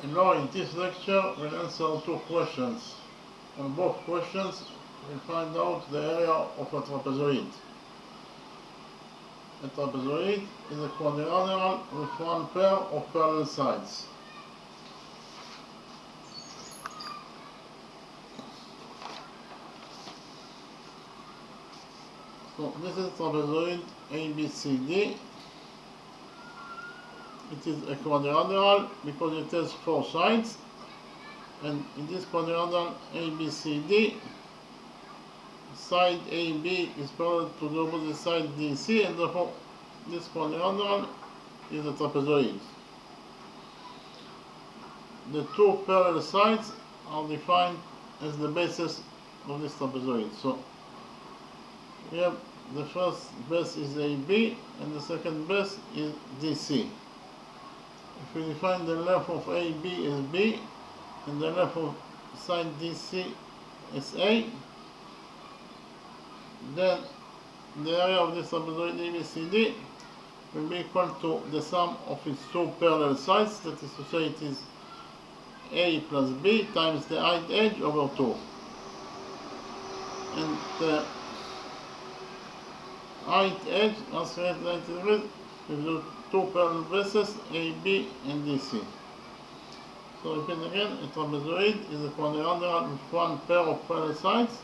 And now in this lecture we'll answer two questions. On both questions we'll find out the area of a trapezoid. A trapezoid is a quadrilateral with one pair of parallel sides. So this is trapezoid ABCD. It is a quadrilateral because it has four sides, and in this quadrilateral ABCD, side AB is parallel to the opposite side DC, and therefore this quadrilateral is a trapezoid. The two parallel sides are defined as the bases of this trapezoid. So we have the first base is AB and the second base is DC. If we define the length of AB as B and the length of side DC as A, then the area of this trapezoid ABCD will be equal to the sum of its two parallel sides, that is to say it is A plus B times the height edge over 2. And the height edge are straight 90 degrees with the two parallel bases AB and DC. So repeat again, a trapezoid is a quadrilateral with one pair of parallel sides,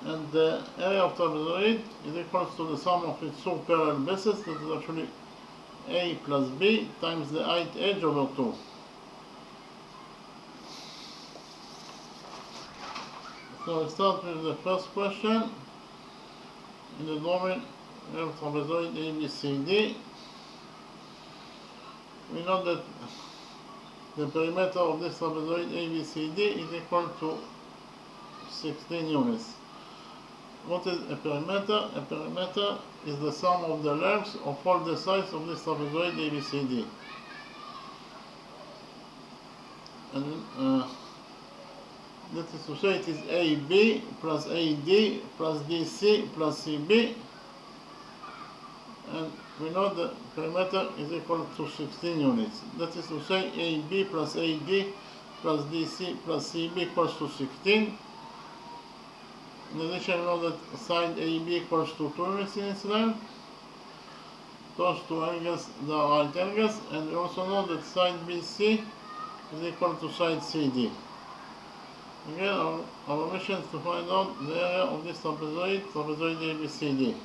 and the area of trapezoid is equal to the sum of its two parallel bases, that is actually A plus B times the height edge over 2. So we start with the first question. In the domain we have trapezoid ABCD. We know that the perimeter of this trapezoid ABCD is equal to 16 units. What is a perimeter? A perimeter is the sum of the lengths of all the sides of this trapezoid ABCD. And that is to say it is AB plus AD plus DC plus CB, and we know the perimeter is equal to 16 units. That is to say AB plus AD plus DC plus CB equals to 16. In addition, we know that side AB equals to 2 units in its length. Those two angles are right angles, and we also know that side BC is equal to side CD. Again, our mission is to find out the area of this trapezoid ABCD.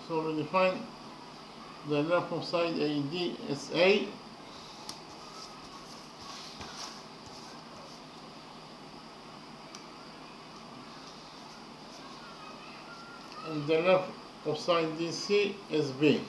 So we define the length of side AD as A, and the length of side DC as B.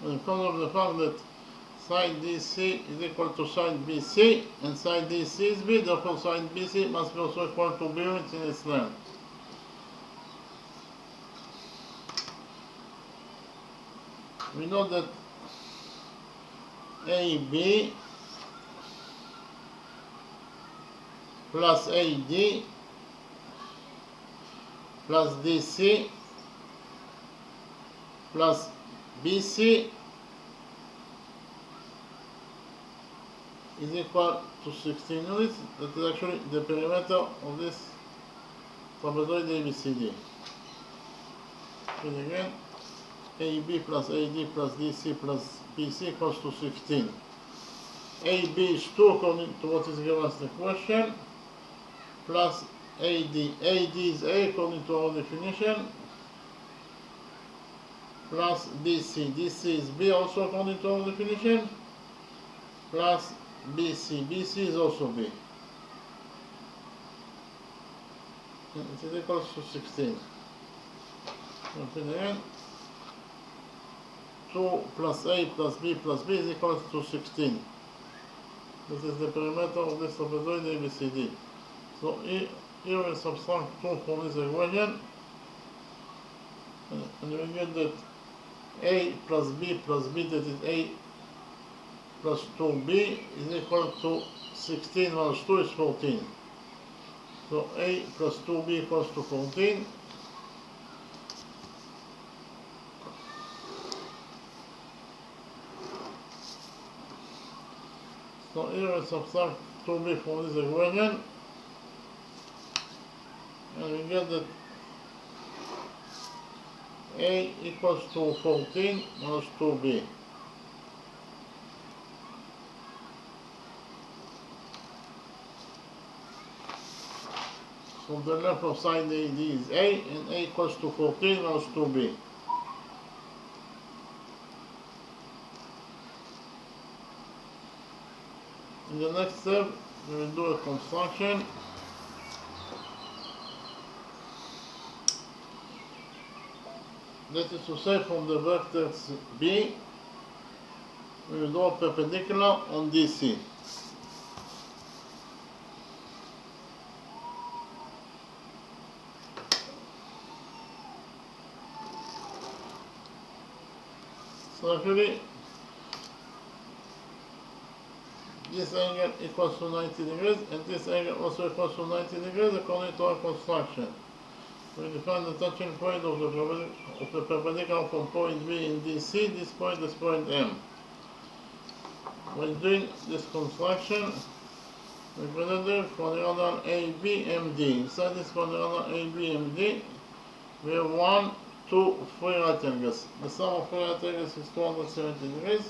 And because of the fact that side DC is equal to side BC and side DC is B, therefore side BC must be also equal to B units in its length. We know that AB plus AD plus DC plus BC is equal to 16 units. That is actually the perimeter of this trapezoid ABCD. And again, AB plus AD plus DC plus BC equals to 16. AB is 2 according to what is given as the question, plus AD. AD is A according to our definition, plus DC. DC is B also according to our definition, plus BC. BC is also B. And it is equal to 16. Repeat again. 2 plus A plus B plus B is equal to 16. This is the perimeter of this trapezoid ABCD. So here we subtract 2 from this equation, and we get that a plus b, that is a plus 2b is equal to 16 minus 2 is 14. So a plus 2b equals to 14. So here we subtract 2b from this equation, and we get that a equals to 14 minus 2b. So the left of side AD is a, and a equals to 14 minus 2b. In the next step, we will do a construction. That is to say, from the vertex B, we will draw perpendicular on DC. So actually, this angle equals to 90 degrees, and this angle also equals to 90 degrees according to our construction. We define the touching point of the perpendicular from point B in DC. This point is point M. When doing this construction, we consider quadrilateral ABMD. Inside this quadrilateral ABMD, we have 1, 2, 3 right angles. The sum of 3 right angles is 270 degrees.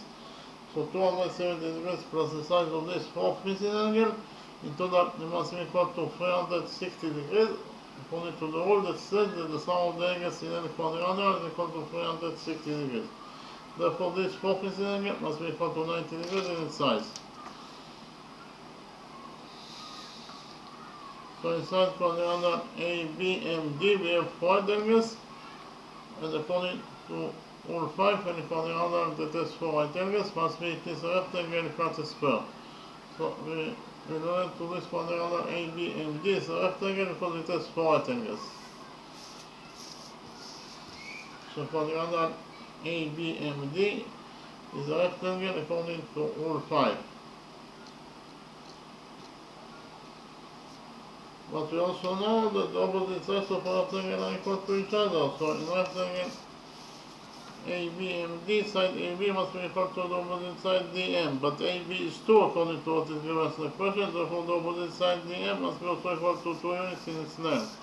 So 270 degrees plus the size of this fourth missing angle, in total it must be equal to 360 degrees, according to the rule that says that the sum of the angles in any quadrilateral is equal to 360 degrees. Therefore, this fourth missing angle must be equal to 90 degrees in its size. So inside quadrilateral ABMD we have 4 angles, and according to Rule 5, any quadrilateral that has 4 right angles must be at least a rectangle if not a square. So we relate to this quadrilateral ABMD is a rectangle because it has 4 right angles. So quadrilateral ABMD is a rectangle according to Rule 5. But we also know that the opposite sides of a rectangle are equal to each other. So in rectangle ABMD, side AB must be equal to the opposite side DM, but AB is 2 according to what is given as the equation, therefore the opposite side DM must be also equal to 2 units in its length.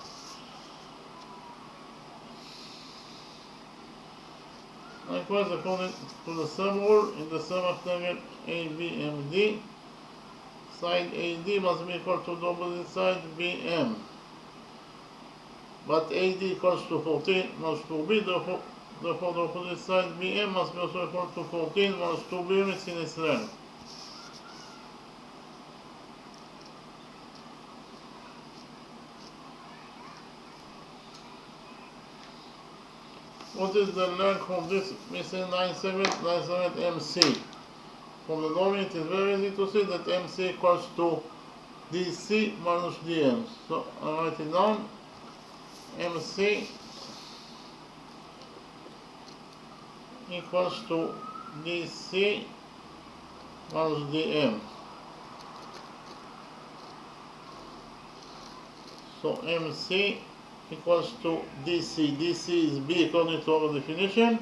Likewise, according to the same rule, in the same rectangle ABMD, side AD must be equal to the opposite side BM, but AD equals to 14 minus 2B, therefore the opposite side BM must be also equal to 14 minus 2B units in its length. What is the length of this missing 9 segment MC? From the drawing it is very easy to see that MC equals to DC minus DM. So I write it down. MC equals to DC minus DM. So MC equals to DC. DC is B according to our definition,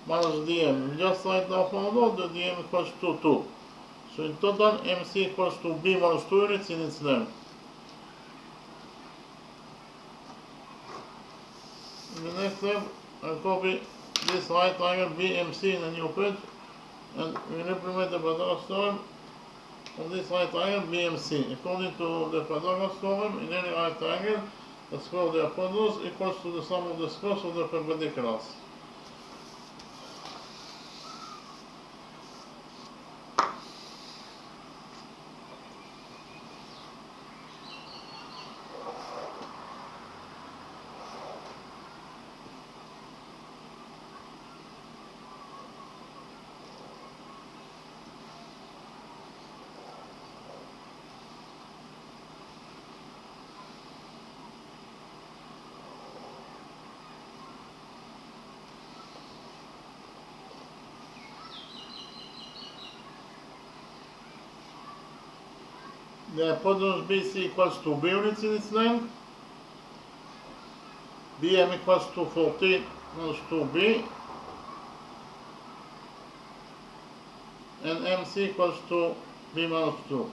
minus DM. Just write down for now that DM equals to 2. So in total, MC equals to B minus 2 units in its length. In the next step, I'll copy this right triangle BMC in a new page, and we'll implement the Pythagoras theorem on this right triangle BMC. According to the Pythagoras theorem, in any right triangle, the square of the hypotenuse equals to the sum of the squares of the perpendiculars. The hypotenuse BC equals to B units in its length. BM equals to 14 minus 2B. And MC equals to B minus 2.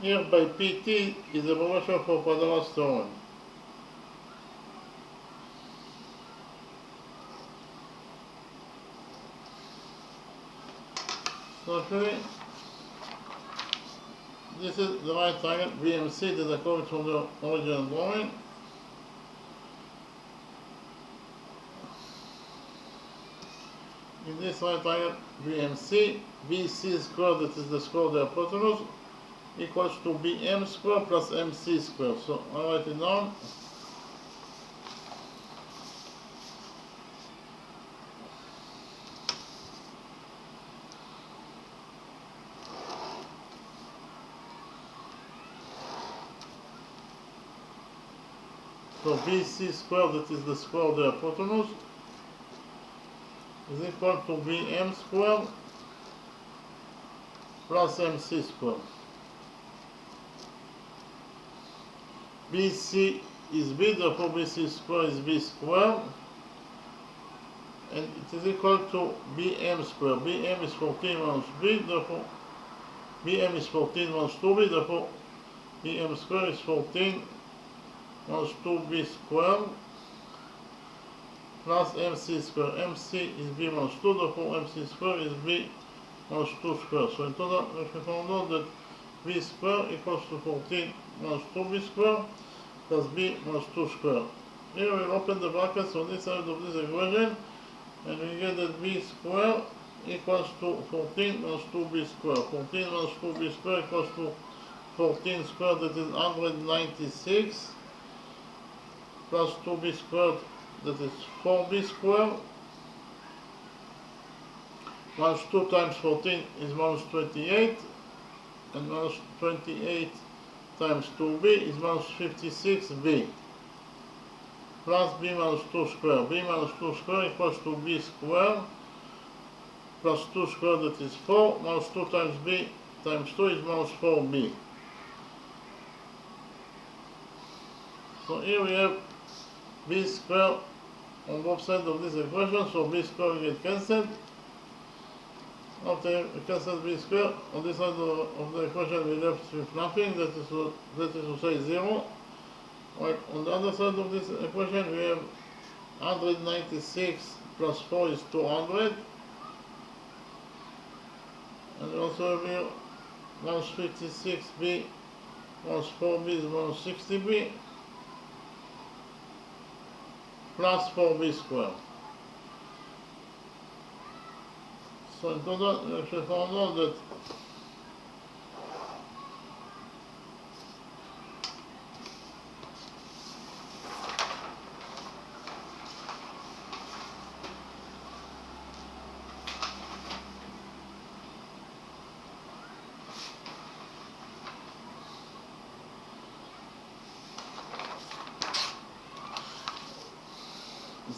Here by PT is the proportion for Pythagoras theorem. So actually, this is the right triangle BMC that I copied from the original drawing. In this right triangle BMC, BC squared, that is the square of the hypotenuse, equals to BM squared plus MC squared. So I write it down. So BC squared, that is the square of the hypotenuse, is equal to BM squared plus MC squared. BC is B, therefore BC squared is B squared, and it is equal to BM squared. BM is 14 minus B, therefore BM is 14 minus 2B, therefore BM squared is 14 minus 2B squared plus MC squared. MC is B minus 2, therefore MC squared is B minus 2 squared. So in total, we can find out that B squared equals to 14 minus 2B squared plus B minus 2 squared. Here we open the brackets on this side of this equation, and we get that B squared equals to 14 minus 2B squared. 14 minus 2B squared equals to 14 squared, that is 196, plus 2B squared, that is 4B squared, minus 2 times 14 is minus 28, and minus 28 times 2B is minus 56B, plus B minus 2 squared. B minus 2 squared equals to B squared, plus 2 squared, that is 4, minus 2 times B times 2 is minus 4B. So here we have B squared on both sides of this equation, so B squared will get cancelled. After we cancel B squared, on this side of the equation we left with nothing, that is to say 0. Right, on the other side of this equation we have 196 plus 4 is 200. And we also have here minus 56B minus 4B is minus 60B plus 4B squared. So in total, we actually found out that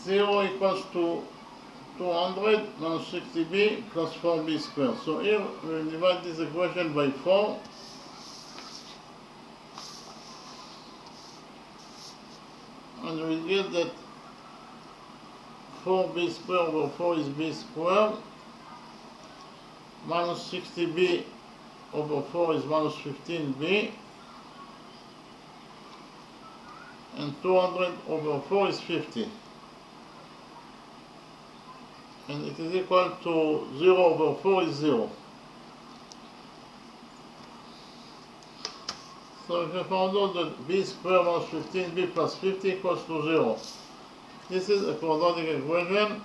zero equals to 200 minus 60B plus 4B squared. So here we will divide this equation by 4. And we will get that 4B squared over 4 is B squared. Minus 60B over 4 is minus 15B. And 200 over 4 is 50. And it is equal to 0 over 4 is 0. So we can find out that B squared minus 15B plus 50 equals to 0. This is a quadratic equation,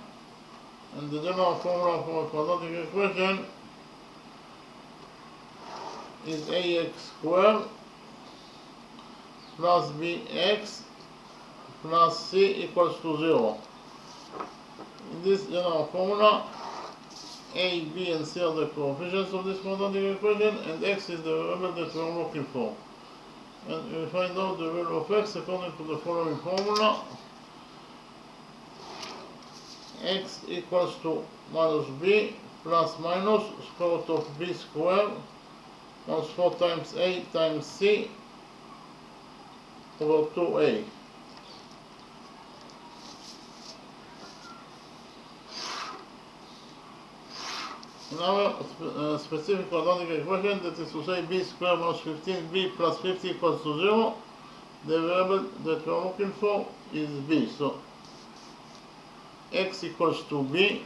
and the general formula for a quadratic equation is ax squared plus bx plus c equals to 0. In this general formula, a, b, and c are the coefficients of this quadratic equation, and x is the variable that we are looking for. And we find out the value of x according to the following formula. x equals to minus b plus minus square root of b squared minus 4 times a times c over 2a. In our specific quadratic equation, that is to say b squared minus 15b plus 50 equals to 0, the variable that we are looking for is b. So x equals to b,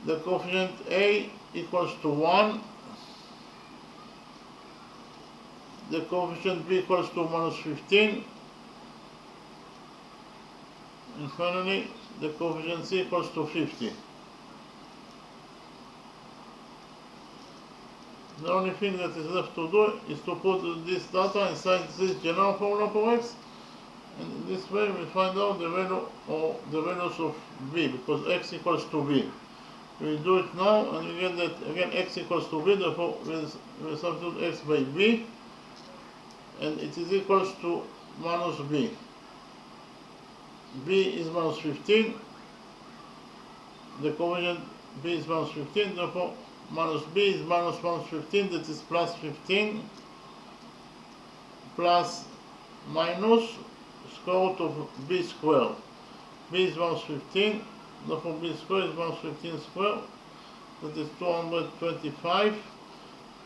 the coefficient a equals to 1, the coefficient b equals to minus 15, and finally the coefficient c equals to 50. The only thing that is left to do is to put this data inside this general formula for x, and in this way we find out the value or the values of b, because x equals to b. We do it now and we get that again x equals to b, therefore we substitute x by b, and it is equals to minus b. b is minus 15, the coefficient b is minus 15, therefore minus b is minus 15, that is plus 15, plus minus square root of b squared. b is minus 15, therefore b squared is minus 15 squared, that is 225,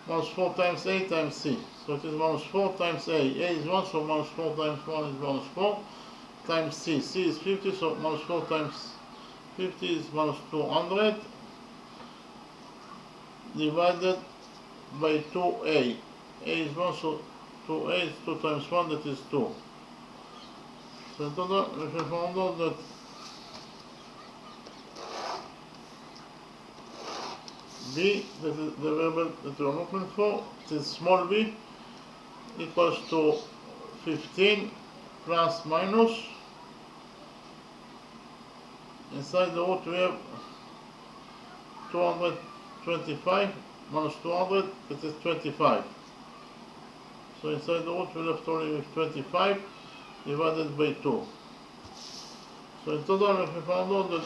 minus 4 times a times c. So it is minus 4 times a is 1, so minus 4 times 1 is minus 4, times c. c is 50, so minus 4 times 50 is minus 200, divided by 2a. a is 1, so 2a is 2 times 1, that is 2. So in total, we have found out that b, that is the variable that we are looking for, it is small b, equals to 15 plus minus, inside the root we have 225 minus 200, that is 25. So inside the root we left only with 25 divided by 2. So in total we found out that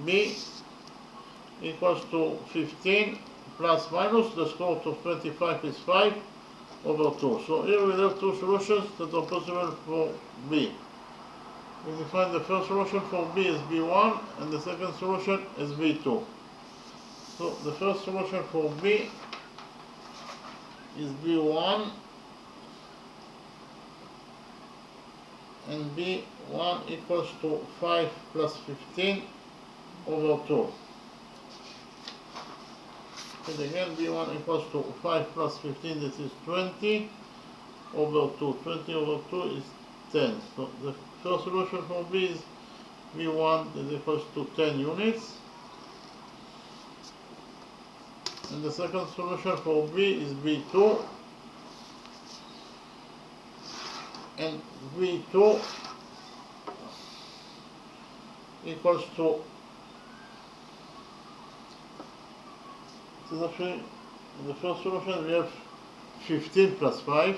b equals to 15 plus minus, the square root of 25 is 5 over 2. So here we have two solutions that are possible for b. We define the first solution for b as b1 and the second solution as b2. So the first solution for b is b1, and b1 equals to 5 plus 15 over 2. And again, b1 equals to 5 plus 15, this is 20 over 2. 20 over 2 is 10. So the first solution for b is b1 is equals to 10 units. And the second solution for b is b2. And b2 equals to, it is actually, in the first solution we have 15 plus 5.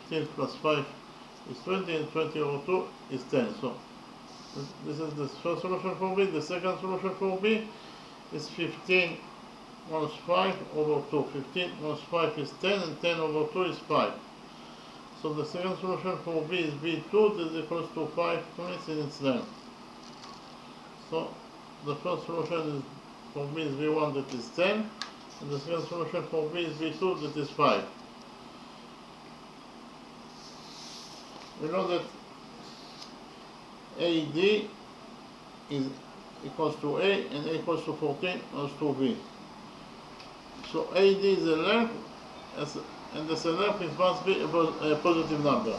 15 plus 5 is 20, and 20 over 2 is 10. So this is the first solution for b. The second solution for b is 15 minus 5 over 2. 15 minus 5 is 10, and 10 over 2 is 5. So the second solution for b is b2, that is equals to 5 units in its length. So the first solution is for b is b1, that is 10, and the second solution for b is b2, that is 5. We know that AD is equals to A and A equals to 14 minus 2B. So AD is a length, and the length it must be a positive number.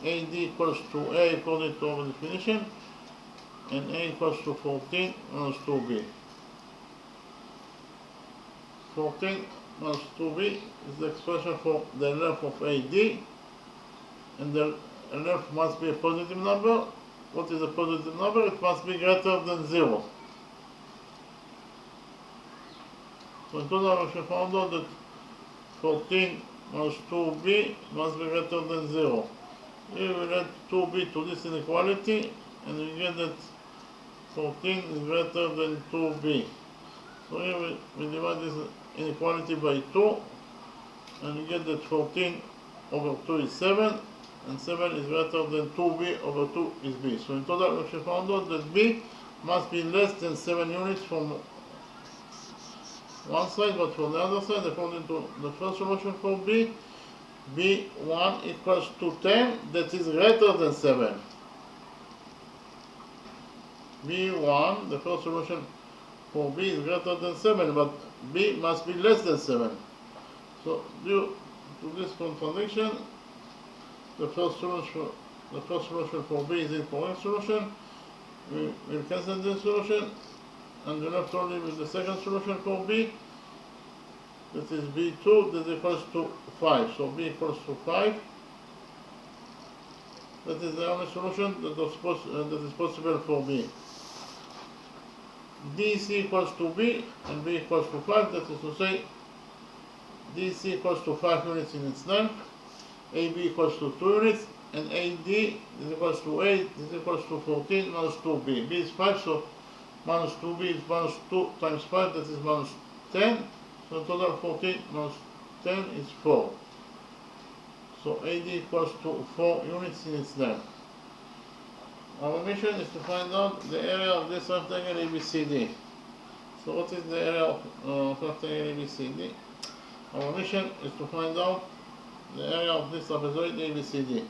AD equals to A according to our definition, and A equals to 14 minus 2B. 14 minus 2B is the expression for the length of AD, and the length must be a positive number. What is a positive number? It must be greater than 0. So in total we found out that 14 minus 2b must be greater than 0. Here we add 2b to this inequality, and we get that 14 is greater than 2b. So here we divide this inequality by 2, and we get that 14 over 2 is 7, and 7 is greater than 2b over 2 is b. So in total we found out that b must be less than 7 units from one side, but from the other side, according to the first solution for b, b1 equals to 10, that is greater than 7. b1, the first solution for b is greater than 7, but b must be less than 7. So due to this contradiction, the first solution for b is the incorrect solution. We will cancel this solution, and we are left only with the second solution for b. That is b2, that equals to 5. So b equals to 5. That is the only solution that is possible for b. dc equals to b, and b equals to 5. That is to say, dc equals to 5 units in its length, ab equals to 2 units, and AD is equals to 8, is equals to 14 minus 2b. B is 5, so minus 2b is minus 2 times 5, that is minus 10. So total 14 minus 10 is 4. So AD equals to 4 units in its length. Our mission is to find out the area of this rectangle ABCD. So what is the area of rectangle ABCD? Our mission is to find out the area of this trapezoid ABCD.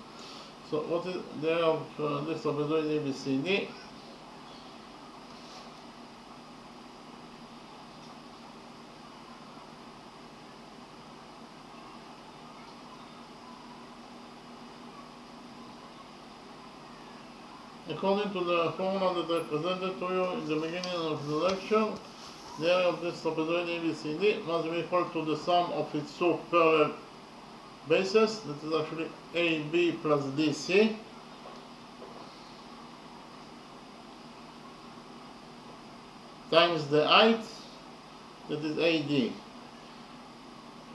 So what is the area of this trapezoid ABCD? According to the formula that I presented to you in the beginning of the lecture, the area of this trapezoid ABCD must be equal to the sum of its two parallel bases, that is actually AB plus DC, times the height, that is AD,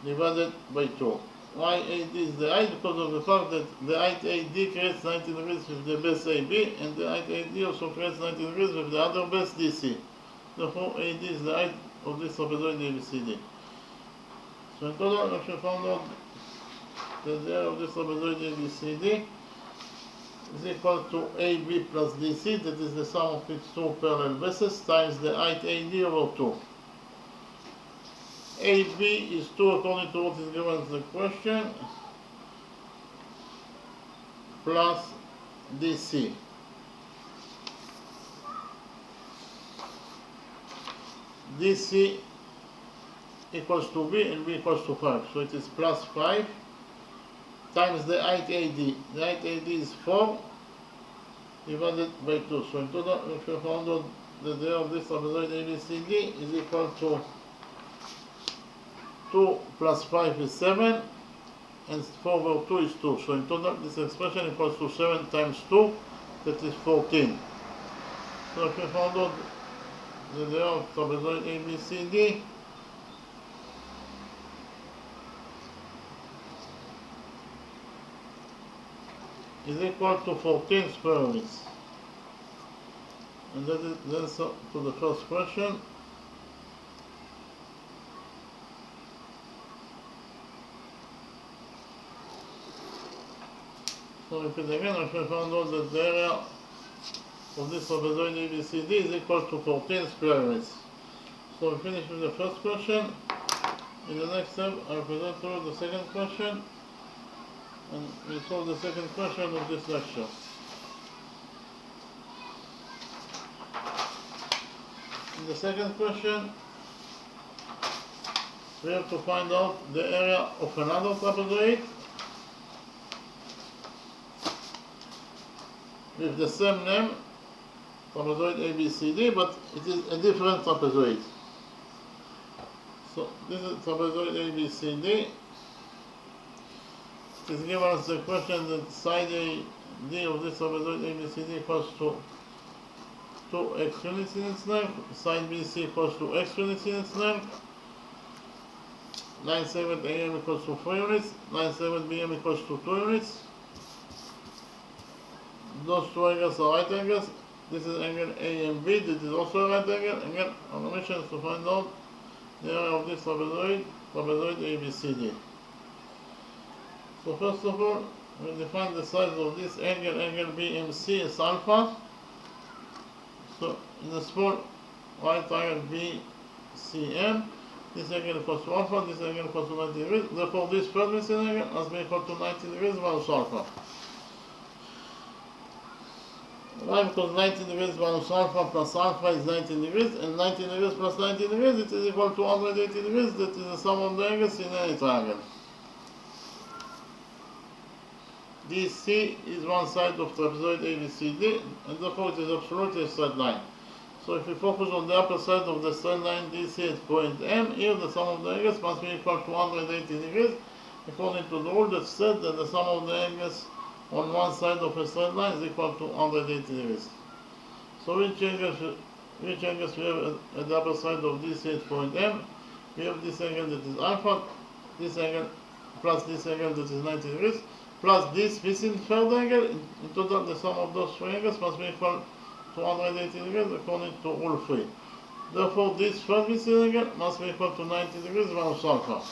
divided by 2. Why AD is the height? Because of the fact that the height AD creates 90 degrees with the base AB, and the height AD also creates 90 degrees with the other base DC. Therefore, AD is the height of this trapezoid ABCD. So in total, we should find out that the area of this trapezoid ABCD is equal to AB plus DC, that is the sum of its two parallel bases, times the height AD over 2. AB is 2 according to what is given in the question, plus DC. DC equals to B, and B equals to 5. So it is plus 5 times the height AD. The height AD is 4 divided by 2. So in total, if you found out that the area of this trapezoid ABCD is equal to 2 plus 5 is 7, and 4 over 2 is 2. So in total, this expression equals to 7 times 2, that is 14. So if you found out the area of trapezoid ABCD is equal to 14 square units. And that is the answer to the first question. So repeat again, if we found out that the area of this trapezoid ABCD is equal to 14 square units. So we finish with the first question. In the next step, I will present to you the second question, and we solve the second question of this lecture. In the second question, we have to find out the area of another trapezoid with the same name, trapezoid ABCD, but it is a different trapezoid. So this is trapezoid ABCD. It is given us the question that side AD of this trapezoid ABCD equals to 2x units in its length, side BC equals to x units in its length, line segment AM equals to 3 units, line segment BM equals to 2 units. Those two angles are right angles. This is angle A and B, this is also a right angle. Again, our mission is to find out the area of this trapezoid ABCD. So first of all, we define the size of this angle BMC is alpha. So in the small right triangle BCM, this angle equals to alpha, this angle equals to 90 degrees. Therefore, this third missing angle must be equal to 90 degrees minus alpha. Why? Because 90 degrees minus alpha plus alpha is 90 degrees, and 90 degrees plus 90 degrees, it is equal to 180 degrees. That is the sum of the angles in any triangle. DC is one side of trapezoid ABCD, and therefore it is absolutely a straight line. So if we focus on the upper side of the straight line DC at point M, here the sum of the angles must be equal to 180 degrees, according to the rule that said that the sum of the angles on one side of a straight line is equal to 180 degrees. So which angles we have at the upper side of DC at point M? We have this angle that is alpha, this angle plus this angle that is 90 degrees, plus this missing third angle. In total, the sum of those three angles must be equal to 180 degrees according to rule 3. Therefore, this third missing angle must be equal to 90 degrees minus alpha.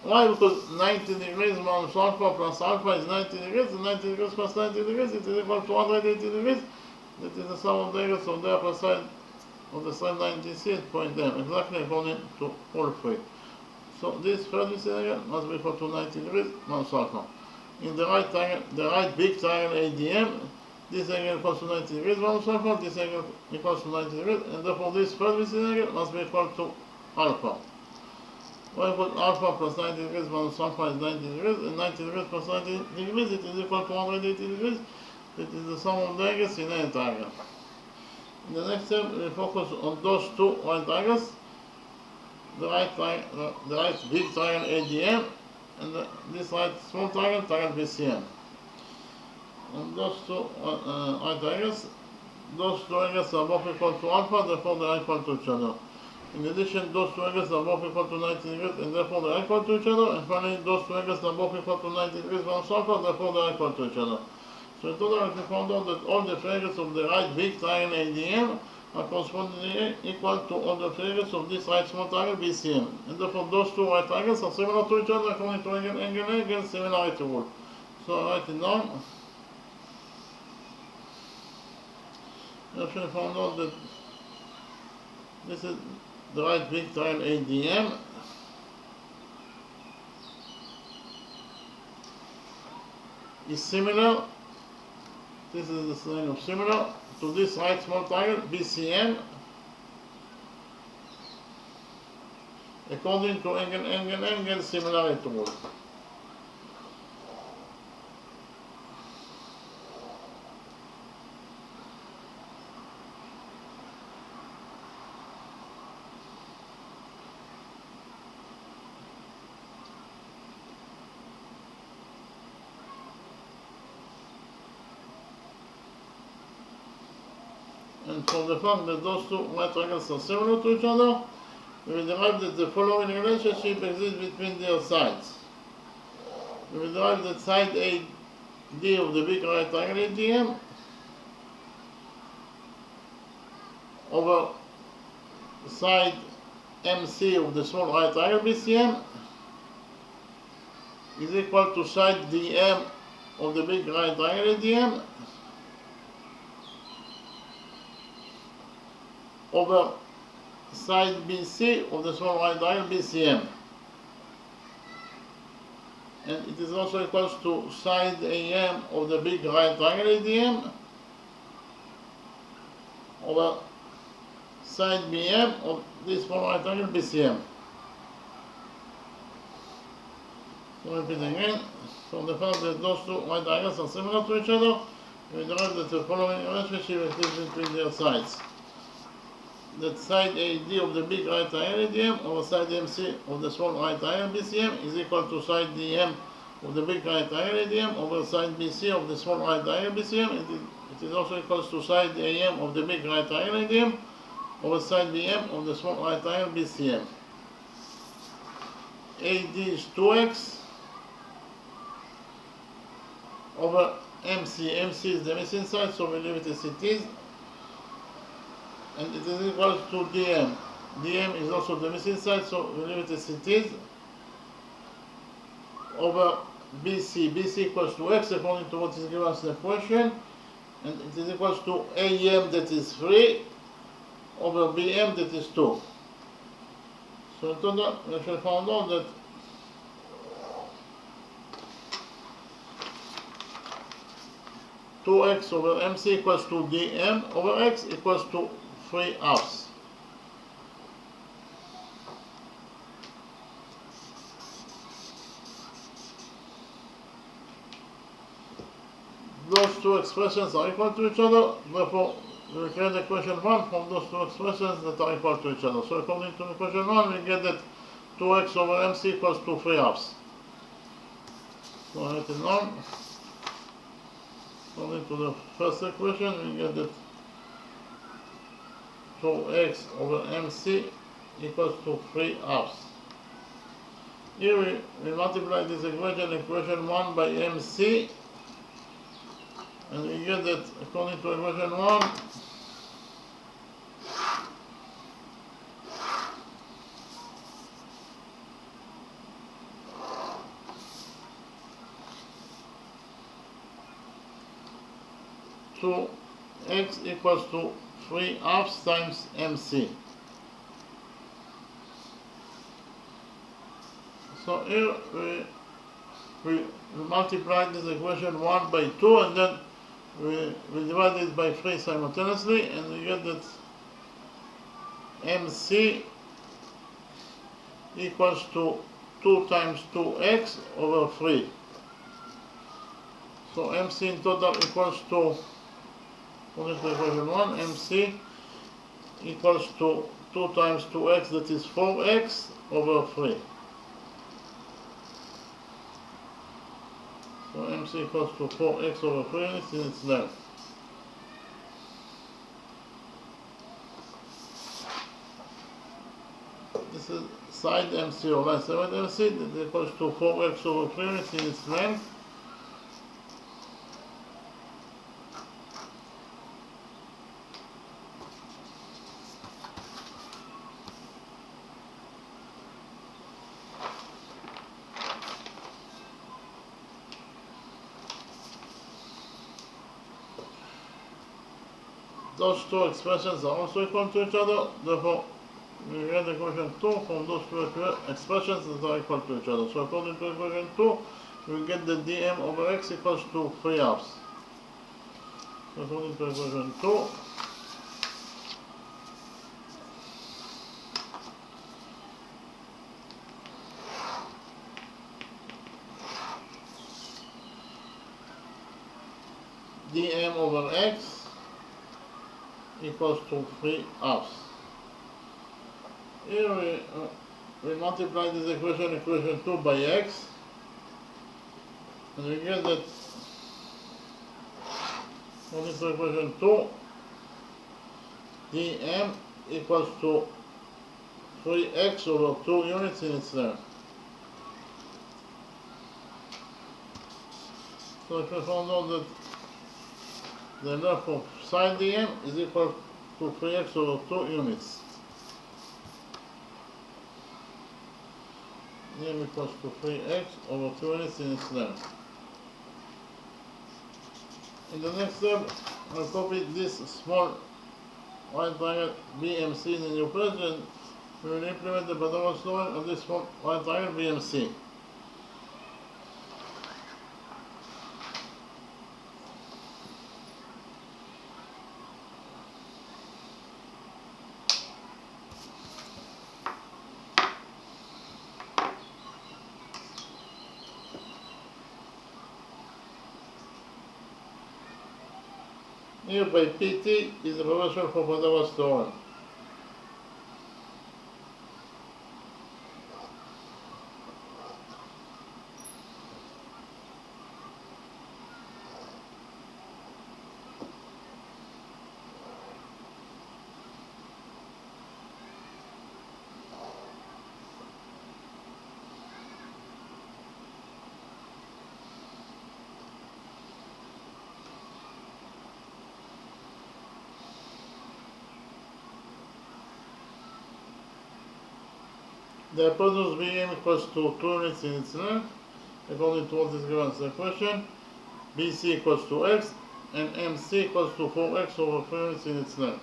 Why? Because 90 degrees minus alpha plus alpha is 90 degrees, and 90 degrees plus 90 degrees, it is equal to 180 degrees. That is the sum of the angles on the upper side of the straight line DC at point M, exactly according to rule 3. So this third missing angle must be equal to 90 degrees minus alpha. In the right big triangle ADM, this angle equals to 90 degrees minus alpha, this angle equals to 90 degrees, and therefore this third missing angle must be equal to alpha. Why? Because alpha plus 90 degrees minus alpha is 90 degrees, and 90 degrees plus 90 degrees, it is equal to 180 degrees. It is the sum of the angles in any triangle. In the next step, we focus on those two right angles, the right big triangle ADM, and this right small triangle BCM. And those two right angles, those two angles are both equal to alpha, therefore they are equal to each other. In addition, those two angles are both equal to 90 degrees, and therefore they are equal to each other. And finally, those two angles are both equal to 90 degrees minus alpha, therefore they are equal to each other. So in total, we found out that all the triangles of the right big triangle ADM are correspondingly equal to all the triangles of this right small triangle BCM. And therefore, those two right triangles are similar to each other according to angle similarity rule. So I write it down. We actually found out that this is the right big triangle ADM is similar, this is the sign of similar, to this right small triangle BCM according to angle similarity rule. And from the fact that those two right triangles are similar to each other, we will derive that the following relationship exists between their sides. We will derive that side AD of the big right triangle ADM over side MC of the small right triangle BCM is equal to side DM of the big right triangle ADM over side BC of the small right triangle BCM. And it is also equal to side AM of the big right triangle ADM over side BM of this small right triangle BCM. So repeat again. From the fact that those two right triangles are similar to each other, we derive that the following relationship exists between their sides. That side AD of the big right triangle ADM over side MC of the small right triangle BCM is equal to side DM of the big right triangle ADM over side BC of the small right triangle BCM. It is also equal to side AM of the big right triangle ADM over side BM of the small right triangle BCM. AD is 2x over MC. MC is the missing side, so we leave it as it is. And it is equal to DM. DM is also the missing side, so we leave it as it is. Over BC. BC equals to x according to what is given us in the question. And it is equal to AM, that is 3, over BM, that is 2. So in total, we shall find out that two x over MC equals to DM over x equals to 3/2. Those two expressions are equal to each other, therefore we create equation 1 from those two expressions that are equal to each other. So according to equation 1, we get that 2x over MC equals to 3/2. So I write it down. According to the first equation, we get that 2x over MC equals to 3/2. Here we multiply this equation 1 by MC, and we get that according to equation 1, x equals to 3/2 times MC. So here we multiply this equation 1 by 2, and then we divide it by 3 simultaneously, and we get that MC equals to 2 times 2x over 3. So MC in total equals to, according to equation 1, MC equals to 2 times 2x, that is 4x over 3. So MC equals to 4x over 3 units in its length. This is side MC or right side MC, that equals to 4x over 3 units in its length. Those two expressions are also equal to each other, therefore we get equation 2 from those two expressions that are equal to each other. So according to equation 2, we get the dm over x equals to 3/2. So according to equation 2, dm over x equals to 3/2. Here we multiply this equation 2 by x, and we get that according to equation 2, dm equals to 3x over 2 units in its length. So if we found out that the length of side dm is equal to 3x over 2 units. dm equals to 3x over 2 units in its length. In the next step, I'll copy this small right triangle BMC in the new place, and we will implement the Pythagoras theorem of this small right triangle BMC. Here by PT is the proportion for Pythagoras theorem. The hypotenuse BM equals to 2 units in its length, according to what is given in the question. BC equals to x, and MC equals to 4x over 3 units in its length.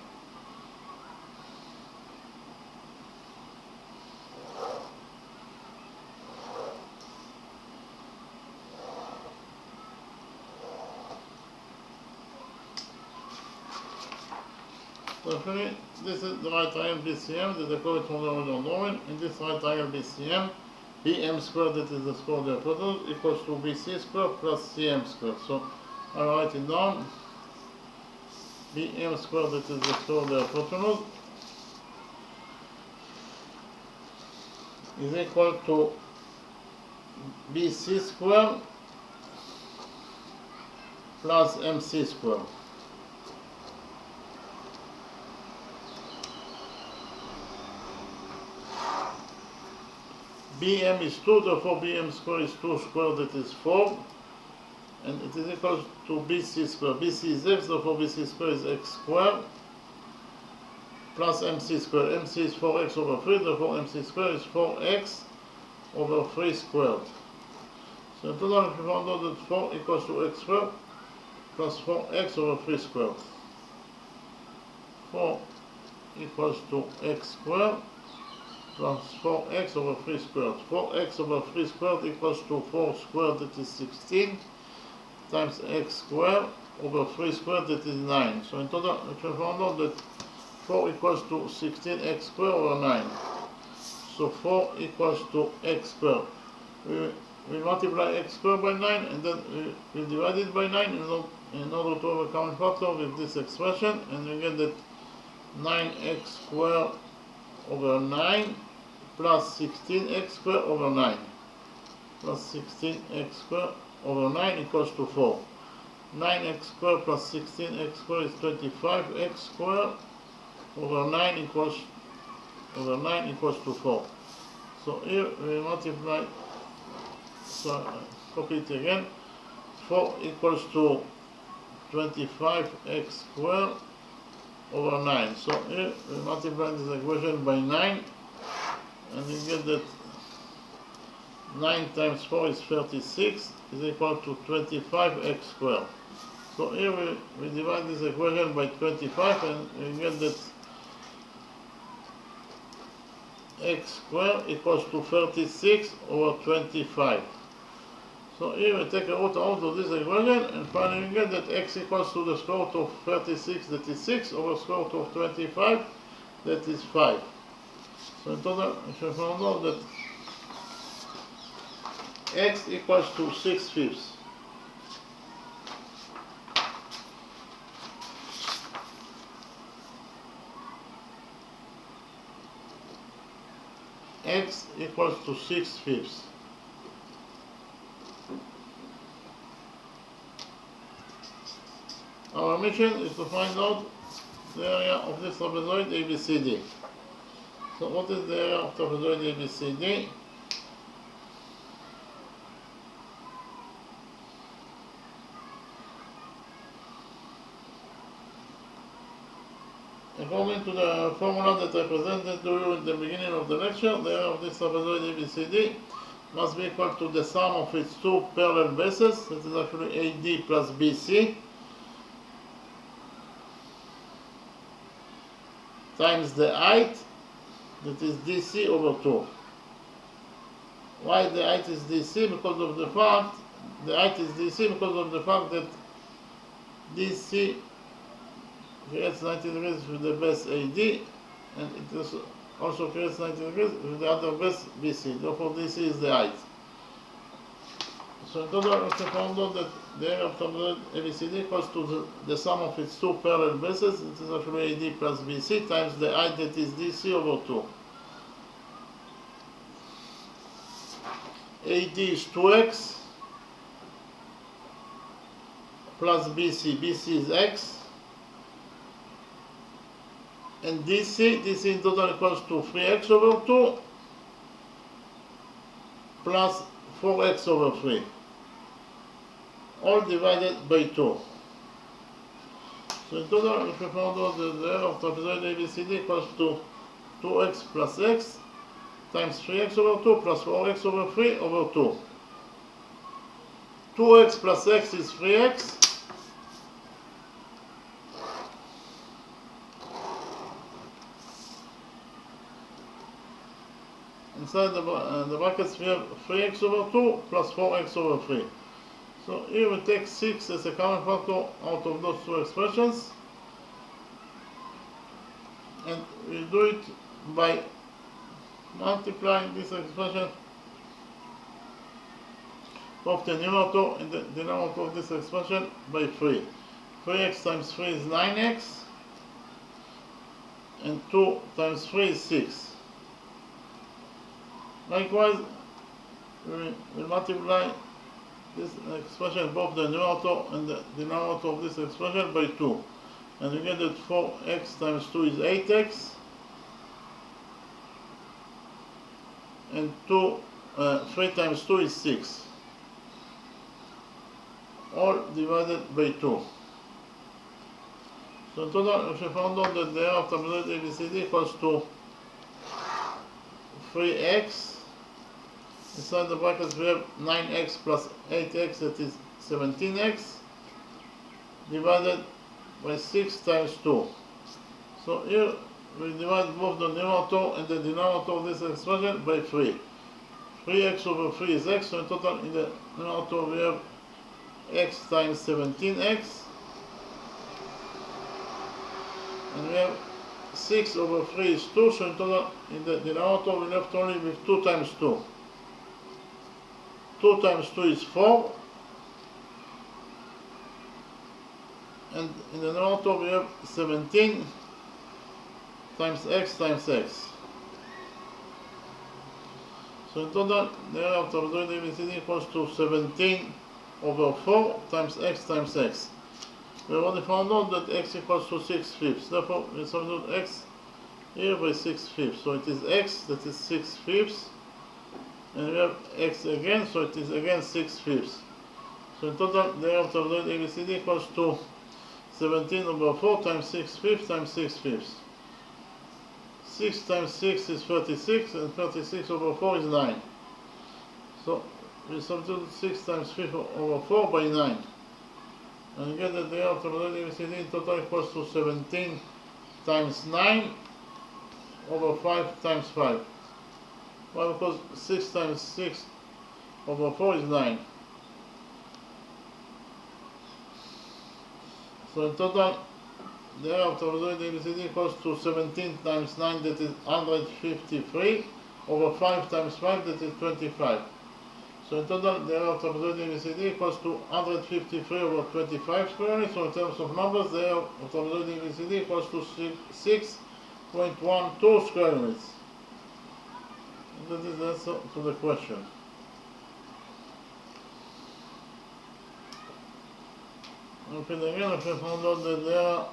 So this is the right triangle BCM, this is the correct from the original drawing. In this right triangle BCM, BM squared, that is the square of the hypotenuse, equals to BC squared plus CM squared. So I write it down. BM squared, that is the square of the hypotenuse, is equal to BC squared plus MC squared. BM is 2, therefore BM squared is 2 squared, that is 4. And it is equal to BC squared. BC is x, therefore BC squared is x squared. Plus MC squared. MC is 4x over 3, therefore MC squared is 4x over 3 squared. So in total, if you found out that 4 equals to x squared plus 4x over 3 squared. 4 equals to x squared plus 4x over 3 squared. 4x over 3 squared equals to 4 squared, that is 16, times x squared over 3 squared, that is 9. So in total, if you found out that 4 equals to 16x squared over 9. So 4 equals to x squared. We multiply x squared by 9, and then we divide it by 9 in order to have a common factor with this expression, and we get that 9x squared over 9 plus 16x squared over 9 plus 16x squared over 9 equals to 4. 9x squared plus 16x squared is 25x squared over 9 equals to 4. So here we multiply, so copy it again. 4 equals to 25x squared over 9. So here we multiply this equation by 9, and we get that 9 times 4 is 36, is equal to 25x squared. So here we divide this equation by 25, and we get that x squared equals to 36 over 25. So here we take a root out of this equation, and finally we get that x equals to the square root of 36, that is 6, over square root of 25, that is 5. So in total, if you found out that x equals to 6/5. X equals to 6/5. Our mission is to find out the area of this trapezoid ABCD. So what is the area of trapezoid ABCD? According to the formula that I presented to you in the beginning of the lecture, the area of this trapezoid ABCD must be equal to the sum of its two parallel bases, that is actually AD plus BC, times the height, that is DC over 2. Why the height is DC? Because of the fact, the height is DC because of the fact that DC creates 90 degrees with the base AD, and it also creates 90 degrees with the other base BC. Therefore, DC is the height. So in total, we found out that the area of trapezoid ABCD equals to the sum of its two parallel bases, it is actually AD plus BC, times the height, that is DC over 2. AD is 2x plus BC. BC is x. And DC in total equals to 3x over 2 plus 4x over 3, all divided by 2. So in total, if you found out that the area of trapezoid ABCD equals to 2x plus x times 3x over 2 plus 4x over 3 over 2. 2x plus x is 3x. Inside the brackets we have 3x over 2 plus 4x over 3. So here we take 6 as a common factor out of those two expressions. And we do it by multiplying this expression of the numerator and the denominator of this expression by 3. 3x times 3 is 9x, and 2 times 3 is 6. Likewise, we multiply this expression, both the numerator and the denominator of this expression, by 2. And we get that 4x times 2 is 8x, and 3 times 2 is 6. All divided by 2. So in total, we found out that the area of trapezoid ABCD equals to 3x. Inside the brackets we have 9x plus 8x, that is 17x, divided by 6 times 2. So here we divide both the numerator and the denominator of this expression by 3. 3x over 3 is x, so in total in the numerator we have x times 17x, and we have 6 over 3 is 2, so in total in the denominator we left only with 2 times 2. 2 times 2 is 4, and in the numerator we have 17 times x times x. So in total the area of trapezoid ABCD equals to 17 over 4 times x. We already found out that x equals to 6/5. Therefore we substitute x here by 6/5. So it is x, that is 6/5. And we have x again, so it is again 6/5. So in total the area of trapezoid ABCD equals to 17 over 4 times 6/5 times 6/5. 6 times 6 is 36, and 36 over 4 is 9. So we substitute 6 times 5 over 4 by 9. And we get that the area of trapezoid ABCD in total equals to 17 times 9 over 5 times 5. Why? Because 6 times 6 over 4 is 9. So in total, the area of trapezoid ABCD equals to 17 times 9, that is 153, over 5 times 5, that is 25. So in total, the area of trapezoid ABCD equals to 153 over 25 square units. So in terms of numbers, the area of trapezoid ABCD equals to 6.12 square units. And that is the answer to the question. Okay, again, if we found out that the area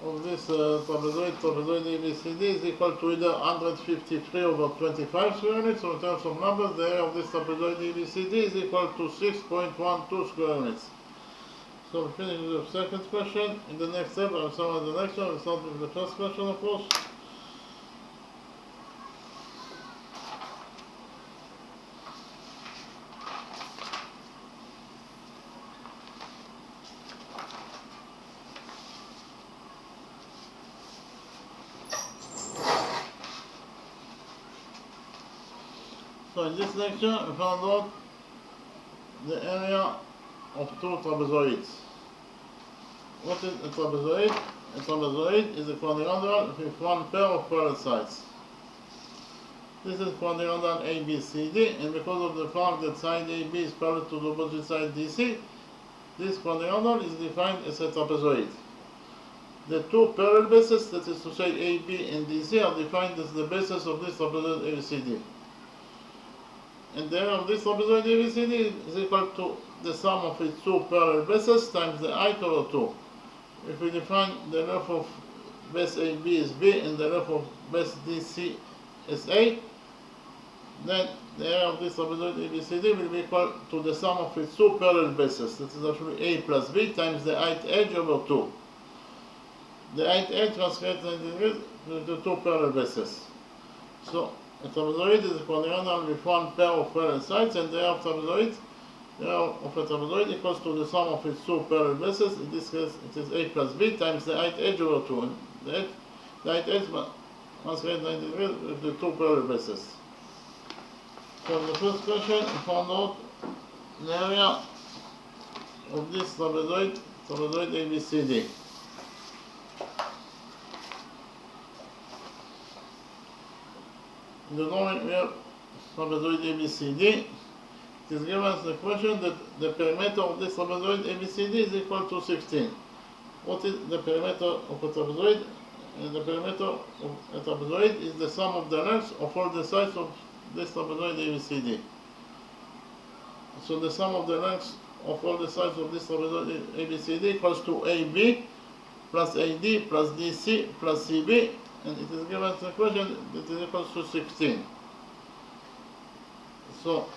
of this trapezoid ABCD is equal to either 153 over 25 square units, or in terms of numbers, the area of this trapezoid ABCD is equal to 6.12 square units. So we finish with the second question. In the next step, I'll start with the next one. We'll start with the first question, of course. So in this lecture, we found out the area of two trapezoids. What is a trapezoid? A trapezoid is a quadrilateral with one pair of parallel sides. This is quadrilateral ABCD, and because of the fact that side AB is parallel to the opposite side DC, this quadrilateral is defined as a trapezoid. The two parallel bases, that is to say AB and DC, are defined as the bases of this trapezoid ABCD. And the area of this trapezoid ABCD is equal to the sum of its two parallel bases times the height over 2. If we define the length of base AB as B and the length of base DC as A, then the area of this trapezoid ABCD will be equal to the sum of its two parallel bases. That is actually A plus B times the height H over 2. The height H translates into the two parallel bases. So a trapezoid is a quadrilateral with one pair of parallel sides, and the area of a trapezoid equals to the sum of its two parallel bases. In this case, it is a plus b times the height edge over 2. And the height edge must be 90 degrees with the two parallel bases. So in the first question, we found out the area of this trapezoid ABCD. In the drawing we have trapezoid ABCD. It is given us the question that the perimeter of this trapezoid ABCD is equal to 16. What is the perimeter of a trapezoid? The perimeter of a trapezoid is the sum of the lengths of all the sides of this trapezoid ABCD. So the sum of the lengths of all the sides of this trapezoid ABCD equals to AB plus AD plus DC plus CB, and it is given as a question that is equal to 16. So,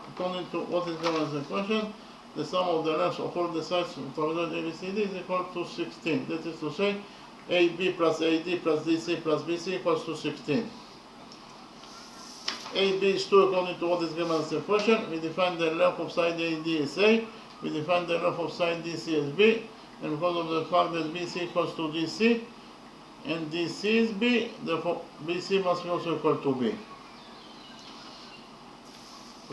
according to what is given as a question, the sum of the lengths of all the sides of trapezoid ABCD is equal to 16. That is to say, AB plus AD plus DC plus BC equals to 16. AB is 2 according to what is given as a question. We define the length of side AD as A. We define the length of side DC as B. And because of the fact that BC equals to DC and DC is B, therefore BC must be also equal to B.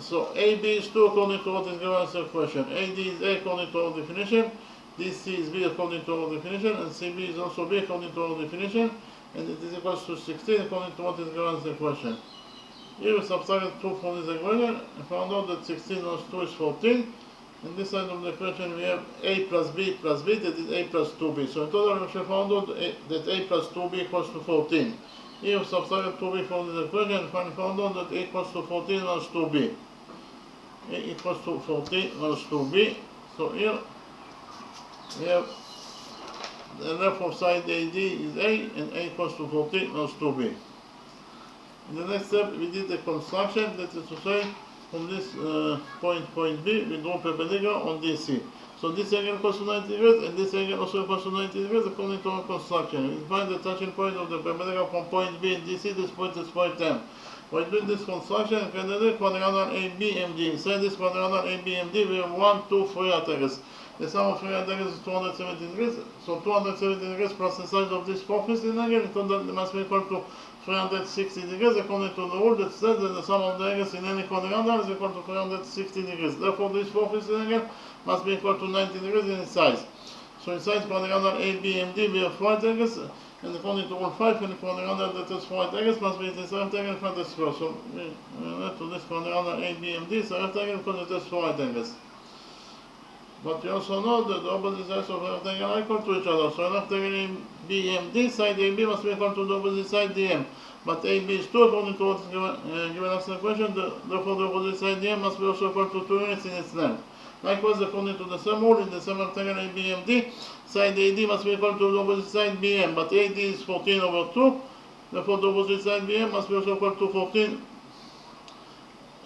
So AB is 2 according to what is given as a question. AD is A according to our definition. DC is B according to our definition. And CB is also B according to our definition. And it is equal to 16 according to what is given as a question. Here we subtracted 2 from this equation and found out that 16 minus 2 is 14. In this side of the equation we have A plus B, that is A plus 2B. So in total we should found out that A plus 2B equals to 14. Here we subtracted 2B from this equation and found out that A equals to 14 minus 2B. A equals to 14 minus 2B. So here we have the length of side AD is A, and A equals to 14 minus 2B. In the next step, we did the construction, that is to say, from this point B, we draw perpendicular on DC. So this angle equals to 90 degrees, and this angle also equals to 90 degrees according to our construction. We find the touching point of the perpendicular from point B in DC. This point is point M. By doing this construction, we can do quadrilateral ABMD. Inside this quadrilateral ABMD, we have 1, 2, 3 right angles. The sum of 3 right angles is 270 degrees. So 270 degrees plus the size of this fourth angle, in total it must be equal to 360 degrees according to the rule that says that the sum of the angles in any quadrilateral is equal to 360 degrees. Therefore, this fourth angle must be equal to 90 degrees in its size. So inside quadrilateral ABMD, we have 5 angles. And according to rule 5, in the quadrilateral that has 5 angles must be the right angle in front of the square. So we add to this quadrilateral ABMD, so right angle because it has 4 right angles. But we also know that the opposite sides of the right angle are equal to each other. So right angle ABMD, side AB must be equal to the opposite side DM. But AB is 2 according to what is given us in the question, therefore the opposite side DM must be also equal to 2 units in its length. Likewise, according to the same rule, in the same rectangle ABMD, side AD must be equal to the opposite side BM, but AD is 14 over 2, therefore the opposite side BM must be also equal to 14.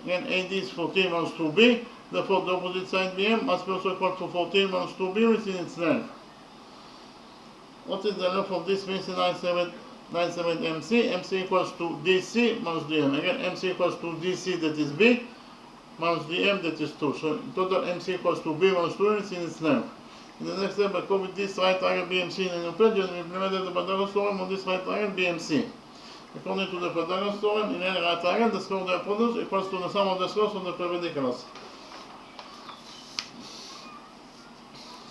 Again, AD is 14 minus 2B, therefore the opposite side BM must be also equal to 14 minus 2B, which is its length. What is the length of this missing 97 MC? MC equals to DC minus DM. Again, MC equals to DC, that is B, minus DM, that is 2. So in total MC equals to B minus 2 units in its length. In the next step, I copy this right angle BMC in a new page and implemented the Pythagoras theorem on this right angle BMC. According to the Pythagoras theorem, in any right angle, the square of the hypotenuse equals to the sum of the squares of the perpendiculars.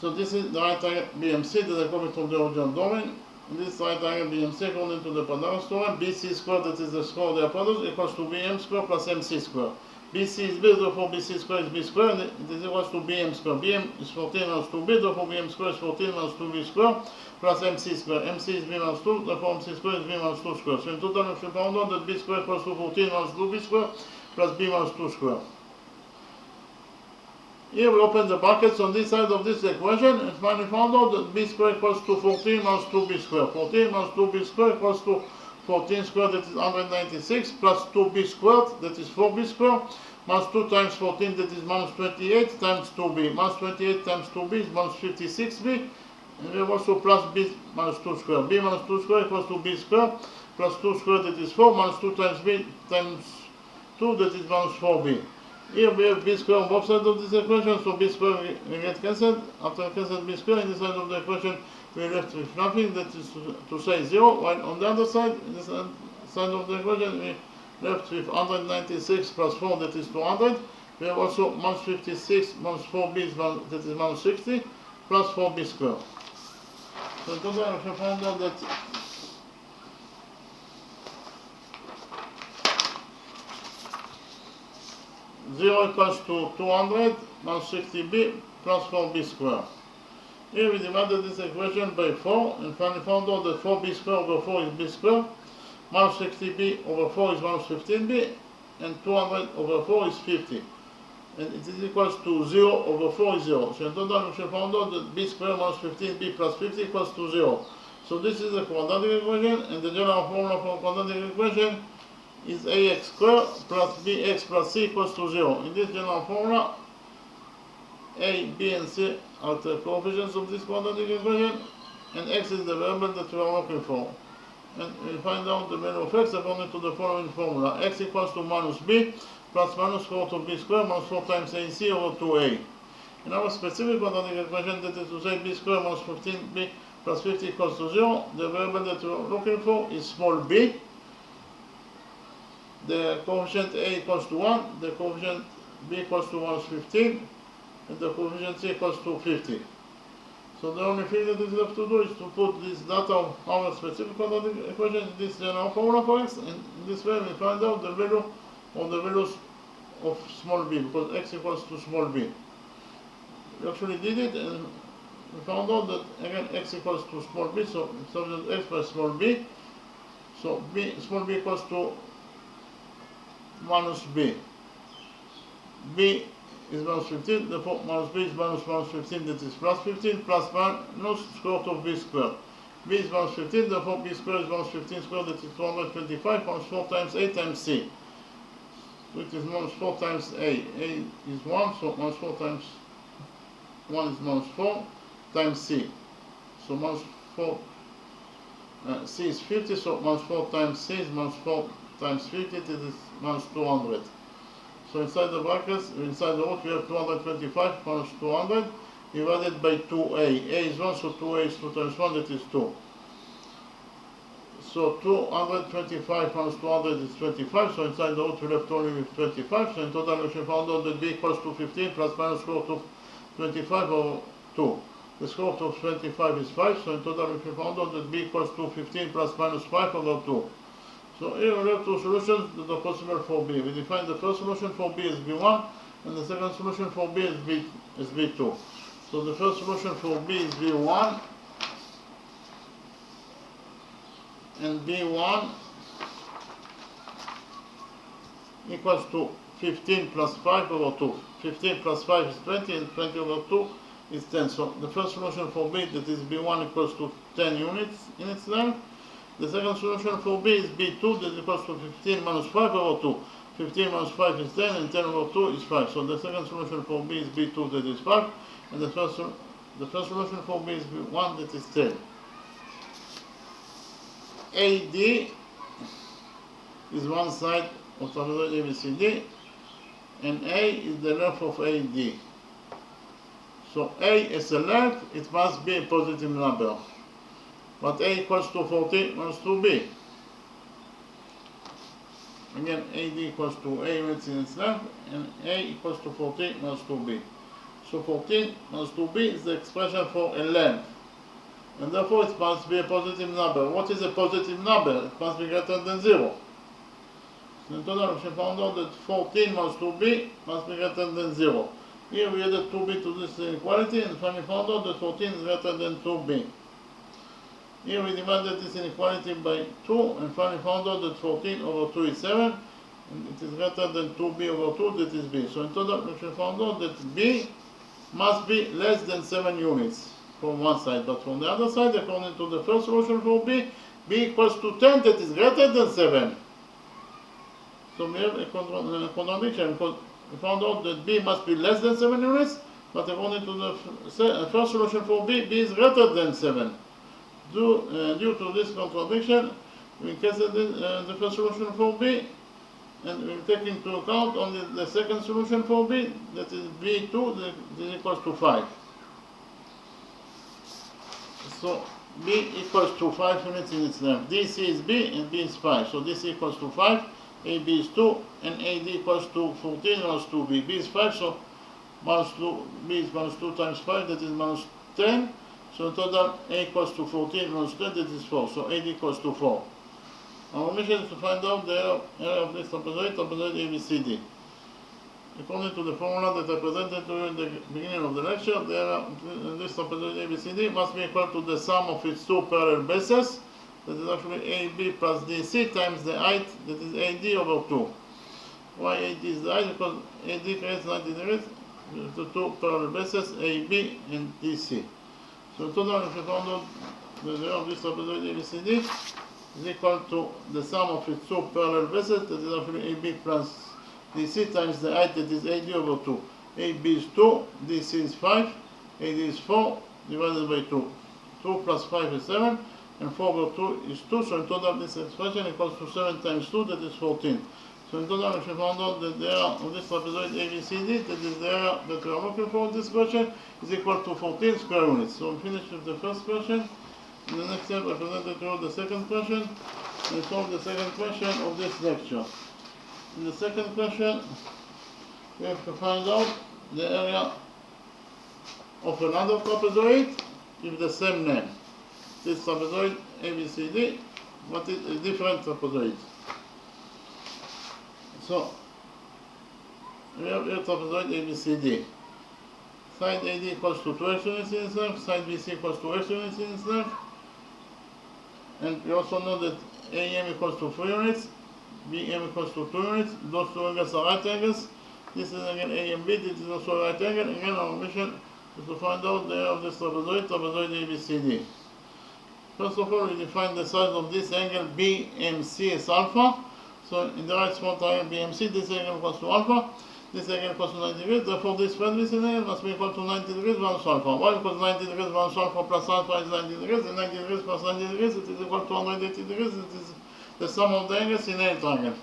So this is the right angle BMC that I copied from the original drawing. This right angle BMC, according to the Pythagoras theorem, BC squared, that is the square of the hypotenuse, equals to BM squared plus MC squared. BC is B, therefore BC squared is B squared, and it is equals to BM squared. BM is 14 minus 2B, therefore BM squared is 14 minus 2B squared, plus MC squared. MC is B minus 2, therefore MC squared is B minus 2 squared. So in total, we found out that B squared equals to 14 minus 2B squared, plus B minus 2 squared. Here we open the brackets on this side of this equation, and finally found out that B squared equals to 14 minus 2B squared. 14 minus 2B squared equals to 14 squared, that is 196, plus 2B squared, that is 4B squared, minus 2 times 14, that is minus 28, times 2B. Minus 28 times 2B is minus 56B, and we have also plus B minus 2 squared. B minus 2 squared equals to B squared, plus 2 squared, that is 4, minus 2 times b times 2, that is minus 4b. Here we have b squared on both sides of this equation, so b squared will get cancelled. After cancelled b squared, in this side of the equation, we are left with nothing, that is to say 0, while on the other side, in this side of the equation, we left with 196 plus 4, that is 200. We have also minus 56 minus 4b, that is minus 60, plus 4b squared. So in total, we find out that zero equals to 200 minus 60b plus 4b squared. Here we divided this equation by 4 and finally found out that 4b squared over 4 is b squared, minus 60b over 4 is minus 15b, and 200 over 4 is 50. And it is equals to 0 over 4 is 0. So in total we should find out that b squared minus 15b plus 50 equals to 0. So this is a quadratic equation, and the general formula for quadratic equation is ax squared plus bx plus c equals to 0. In this general formula, a, b, and c are the coefficients of this quadratic equation, and x is the variable that we are looking for. And we find out the value of x according to the following formula. X equals to minus b plus minus 4 to b squared minus 4 times ac over 2a. In our specific quadratic equation, that is to say b squared minus 15b plus 50 equals to 0, the variable that we are looking for is small b. The coefficient a equals to 1, the coefficient b equals to minus 15, and the coefficient c equals to 50. So the only thing that is left to do is to put this data of our specific quadratic equation in this general formula for x, and in this way we find out the value or the values of small b, because x equals to small b. We actually did it, and we found out that again x equals to small b, so we substitute x by small b, so small b equals to minus b. b is minus 15, therefore minus b is minus 15, that is plus 15, plus minus square root of b squared. b is minus 15, therefore b squared is minus 15 squared, that is 225, minus 4 times a times c. So it is minus 4 times a. a is 1, so minus 4 times 1 is minus 4 times c. So minus 4, c is 50, so minus 4 times c is minus 4 times 50, it is minus 200. So inside the brackets, inside the root, we have 225 minus 200 divided by 2a. a is 1, so 2a is 2 times 1, that is 2. So 225 minus 200 is 25, so inside the root we left only with 25. So in total we should find out that b equals to 15 plus minus square root of 25 over 2. The square root of 25 is 5, so in total we should find out that b equals to 15 plus minus 5 over 2. So here we have two solutions that are possible for b. We define the first solution for b as b1, and the second solution for b as b2. So the first solution for b is b1, and b1 equals to 15 plus 5 over 2. 15 plus 5 is 20, and 20 over 2 is 10. So the first solution for b, that is b1, equals to 10 units in its length. The second solution for b is b2, that equals to 15 minus 5 over 2. 15 minus 5 is 10, and 10 over 2 is 5. So the second solution for b is b2, that is 5, and the first solution for b is b1, that is 10. AD is one side of trapezoid ABCD, and A is the length of AD. So A is a length, it must be a positive number. But A equals to 40 minus 2B. Again, AD equals to A units in its length, and A equals to 40 minus 2B. So 14 minus 2B is the expression for a length. And therefore it must be a positive number. What is a positive number? It must be greater than 0. So in total we found out that 14 minus 2b must be greater than 0. Here we added 2b to this inequality, and finally found out that 14 is greater than 2b. Here we divided this inequality by 2, and finally found out that 14 over 2 is 7, and it is greater than 2b over 2, that is b. So in total we found out that b must be less than 7 units from one side, but from the other side, according to the first solution for b, b equals to 10, that is greater than 7. So we have a contradiction, because we found out that b must be less than 7 units, but according to the first solution for b, b is greater than 7. Due to this contradiction, We cancel the first solution for B, and we take into account only the second solution for B, that is B2, that is equals to 5. So B equals to 5 units in its length. DC is B and B is 5. So this equals to 5, AB is 2, and AD equals to 14 minus 2B. B is 5, so minus 2, B is minus 2 times 5, that is minus 10. So in total, A equals to 14 minus 10, that is 4. So AD equals to 4. Our mission is to find out the area of this trapezoid ABCD. According to the formula that I presented to you in the beginning of the lecture, the area of this trapezoid ABCD must be equal to the sum of its two parallel bases, that is actually AB plus DC times the height, that is AD over 2. Why AD is the height? Because AD creates 90 degrees with the two parallel bases, AB and DC. So in total, if you found out the area of this trapezoid ABCD is equal to the sum of its two parallel bases, that is actually AB plus DC times the height, that is AD over 2. AB is 2, DC is 5, AD is 4, divided by 2. 2 plus 5 is 7, and 4 over 2 is 2, so in total this expression equals to 7 times 2, that is 14. So in total, if you found out that the area of this trapezoid ABCD, that is the area that we are looking for in this question, is equal to 14 square units. So we finished with the first question. In the next step, I presented to you the second question, and solve the second question of this lecture. In the second question, we have to find out the area of another trapezoid with the same name. This trapezoid ABCD, but it is a different trapezoid. So, we have a trapezoid ABCD. Side AD equals to 12 units in its length, side BC equals to 8 units in its length. And we also know that AM equals to 3 units, BM equals to 2 units. Those two angles are right angles. This is again A and B, this is also a right angle. Again, our mission is to find out the area of this trapezoid ABCD. First of all, we define the size of this angle BMC as alpha. So in the right small triangle BMC, this angle equals to alpha. This angle equals to 90 degrees. Therefore, this vertical angle must be equal to 90 degrees minus alpha. Why? Because 90 degrees minus alpha plus alpha is 90 degrees, and 90 degrees plus 90 degrees, it is equal to 180 degrees. It is the sum of the angles in a triangle.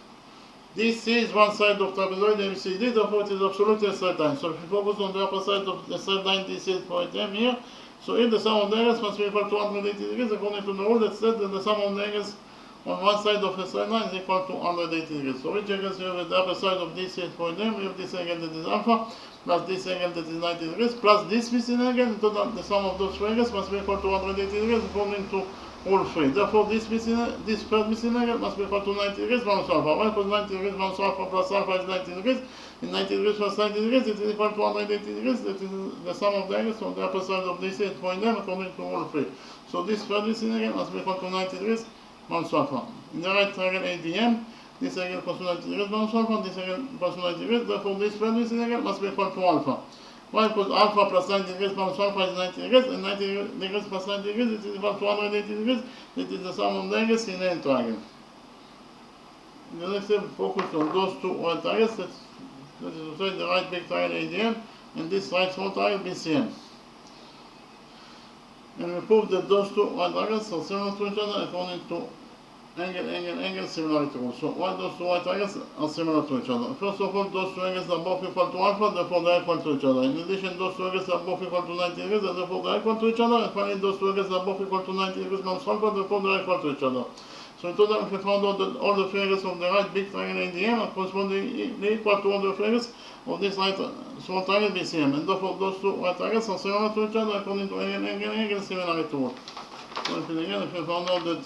DC is one side of trapezoid ABCD, therefore it is absolutely a straight line. So if you focus on the upper side of the straight line DC is point M here, so if the sum of the angles must be equal to 180 degrees, according to the rule that says that the sum of the angles on one side of a straight line is equal to 180 degrees. So which angles you have at the upper side of DC is point M, we have this angle that is alpha, plus this angle that is 90 degrees, plus this missing angle, the sum of those two angles must be equal to 180 degrees according to rule 3. Therefore, this third missing angle must be equal to 90 degrees minus alpha. Why? Because 90 degrees minus alpha plus alpha is 90 degrees, and 90 degrees plus 90 degrees it is equal to 180 degrees. That is the sum of the angles on the upper side of DC at point M according to rule 3. So this third missing angle must be equal to 90 degrees minus alpha. In the right triangle ADM, this angle equals to 90 degrees minus alpha, this angle equals to 90 degrees, therefore this third missing angle must be equal to alpha. Why? Because alpha plus 90 degrees minus alpha is 90 degrees, and 90 degrees plus 90 degrees it is equal to 180 degrees. It is the sum of the angles in a triangle. In the next step, focus on those two right triangles, that is to say the right big triangle ADM and this right small triangle BCM. And we prove that those two right triangles are similar to each other according to angle similarity rule. So why those two right triangles are similar to each other? First of all, those two angles are both equal to alpha, therefore they are equal to each other. In addition, those two angles are both equal to 90 degrees, and therefore they are equal to each other. And finally, those two angles are both equal to 90 degrees minus alpha, therefore they are equal to each other. So in total, if we found out that all the angles of the right big triangle ADM are corresponding equal to all the angles of this right small triangle BCM, and therefore those two right triangles are similar to each other according to angle similarity rule. So if we found out that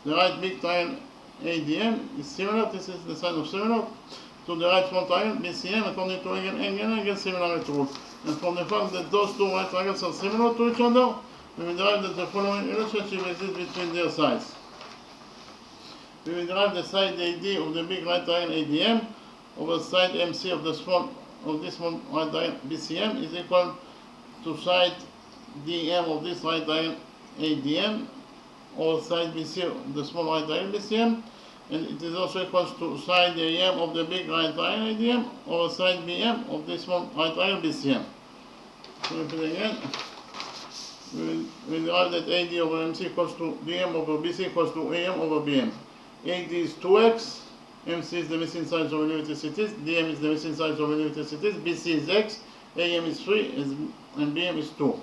the right big triangle ADM is similar, this is the sign of similar, to the right small triangle BCM according to angle similarity rule. And from the fact that those two right triangles are similar to each other, we will derive that the following relationship exists between their sides. We will derive the side AD of the big right triangle ADM over side MC of this small right triangle BCM is equal to side DM of this right triangle ADM or side BC of the small right triangle BCM, and it is also equal to side AM of the big right triangle ADM or side BM of the small right triangle BCM. So repeat again. We derive that AD over MC equals to DM over BC equals to AM over BM. AD is 2x, MC is the missing size of unlimited cities, DM is the missing size of unlimited cities, BC is x, AM is 3, and BM is 2.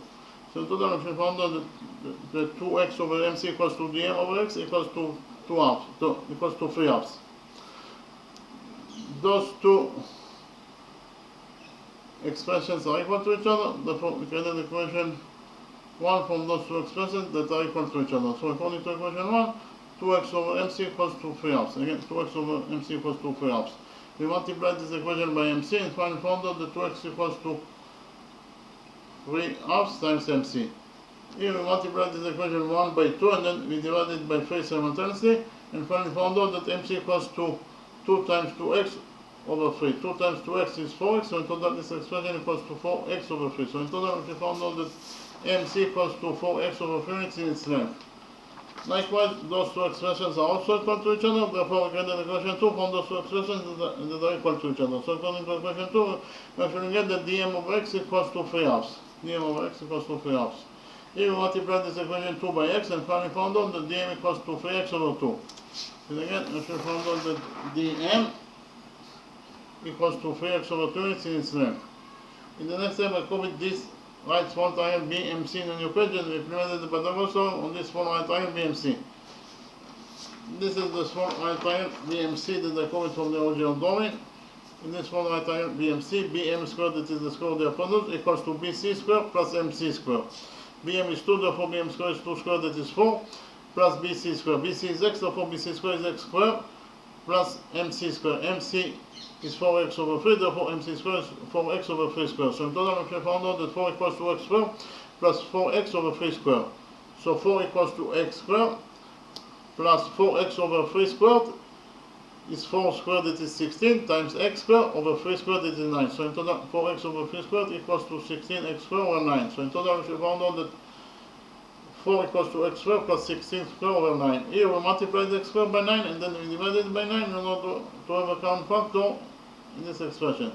So in total, if we found out the 2x over MC equals to DM over x equals to 2 halves, equals to 3 halves. Those two expressions are equal to each other, therefore we can get the equation 1 from those two expressions that are equal to each other. So according to equation 1, 2x over MC equals to 3 halves. Again, 2x over MC equals to 3 halves. We multiply this equation by MC and finally found out that 2x equals to 3 halves times MC. Here we multiply this equation 1 by 2 and then we divide it by 3 simultaneously and finally found out that MC equals to 2 times 2x over 3. 2 times 2x is 4x, so in total this expression equals to 4x over 3. So in total we found out that MC equals to 4x over 3 units in its length. Likewise, those two expressions are also equal to each other, therefore we get the equation 2 from those two expressions that are equal to each other. So according to equation 2, we actually get that dm over x equals to 3 halves. dm over x equals to 3 halves. Here we multiply this equation 2 by x and finally found out that dm equals to 3x over 2. And again, we should found out that dm equals to 3x over 2 units in its length. In the next step, I copied this right small triangle BMC in a new page and we implemented the pattern also on this small right triangle BMC. This is the small right triangle BMC that I copied from the original drawing. In this small right triangle BMC, BM squared, that is the square of their product, equals to BC squared plus MC squared. BM is 2, therefore BM squared is 2 squared, that is 4, plus BC squared. BC is x, therefore BC squared is x squared, plus MC squared. MC is 4x over 3, therefore MC squared is 4x over 3 squared. So in total we found out that 4 equals to x squared plus 4x over 3 squared. So 4 equals to x squared plus 4x over 3 squared is 4 squared, that is 16, times x squared over 3 squared, that is 9. So in total 4x over 3 squared equals to 16x squared over 9. So in total we found out that 4 equals to x squared plus 16 squared over 9. Here we multiply the x squared by 9 and then we divide it by 9 in order to have a common factor in this expression.